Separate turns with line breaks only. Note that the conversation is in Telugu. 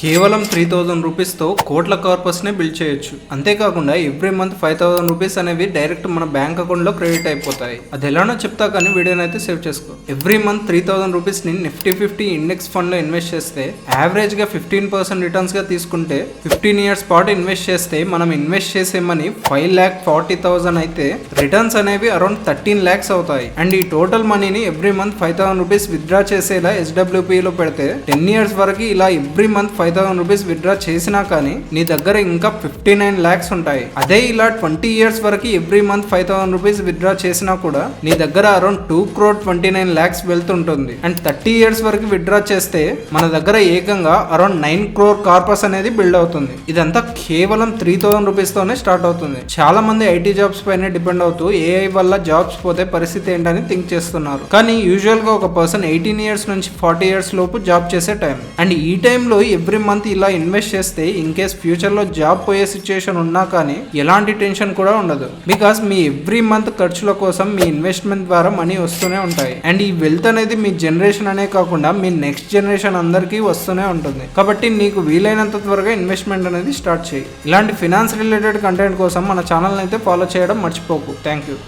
కేవలం 3000 రూపీస్తో కోట్ల కార్పస్నే బిల్డ్ చేయొచ్చు. అంతేకాకుండా ఎవ్రీ మంత్ 5000 రూపీస్ అనేవి డైరెక్ట్ మన బ్యాంక్ అకౌంట్లో క్రెడిట్ అయిపోతాయి. అది ఎలానో చెప్తా కానీ వీడియోని అయితే సేవ్ చేసుకో. ఎవ్రీ మంత్ 3000 రూపీస్ని నిఫ్టీ 50 ఇండెక్స్ ఫండ్లో ఇన్వెస్ట్ చేస్తే యావరేజ్గా 15% రిటర్న్స్గా తీసుకుంటే 15 ఇయర్స్ పాటు ఇన్వెస్ట్ చేస్తే మనం ఇన్వెస్ట్ చేసే మనీ 5,40,000 అయితే రిటర్న్స్ అనేవి అరౌండ్ 13 lakhs అవుతాయి. అండ్ ఈ టోటల్ మనీని ఎవ్రీ మంత్ 5,000 రూపీస్ విత్డ్రా చేసేలా SWPలో పెడితే 10 ఇయర్స్ వరకు ఇలా ఎవ్రీ మంత్ 5,000 రూపీస్ విత్డ్రా చేసినా కానీ నీ దగ్గర ఇంకా 59 lakhs ఉంటాయి. అదే ఇలా 20 ఇయర్స్ వరకు ఎవ్రీ మంత్ 5,000 రూపీస్ విత్డ్రా చేసినా కూడా నీ దగ్గర అరౌండ్ 2,29 lakhs వెళ్తుంటుంది. అండ్ 30 ఇయర్స్ వరకు విత్డ్రా చేస్తే మన దగ్గర ఏకంగా అరౌండ్ 9 crore కార్పస్ అనేది బిల్డ్ అవుతుంది. ఇదంతా కేవలం 3,000 రూపీస్ తోనే స్టార్ట్ అవుతుంది. చాలా మంది ఐటీ జాబ్స్ పైన డిపెండ్ అవుతూ ఏఐ వల్ల జాబ్స్ పోతే పరిస్థితి ఏంటని థింక్ చేస్తున్నారు. కానీ యూజువల్ గా ఒక పర్సన్ 18 ఇయర్స్ నుంచి 40 ఇయర్స్ లోపు జాబ్ చేసే టైం. అండ్ ఈ టైంలో ఎవ్రీ మంత్ ఇలా ఇన్వెస్ట్ చేస్తే ఇన్ కేస్ ఫ్యూచర్ లో జాబ్ పోయే సిచ్యుయేషన్ ఉన్నా కానీ ఎలాంటి టెన్షన్ కూడా ఉండదు. బికాస్ మీ ఎవ్రీ మంత్ ఖర్చుల కోసం మీ ఇన్వెస్ట్మెంట్ ద్వారా మనీ వస్తూనే ఉంటాయి. అండ్ ఈ వెల్త్ అనేది మీ జనరేషన్ అనే కాకుండా మీ నెక్స్ట్ జనరేషన్ అందరికీ వస్తూనే ఉంటుంది. కాబట్టి నీకు వీలైనంత త్వరగా ఇన్వెస్ట్మెంట్ అనేది స్టార్ట్ చేయి. ఇలాంటి ఫినాన్స్ రిలేటెడ్ కంటెంట్ కోసం మన ఛానల్ అయితే ఫాలో చేయడం మర్చిపోకు. Thank you.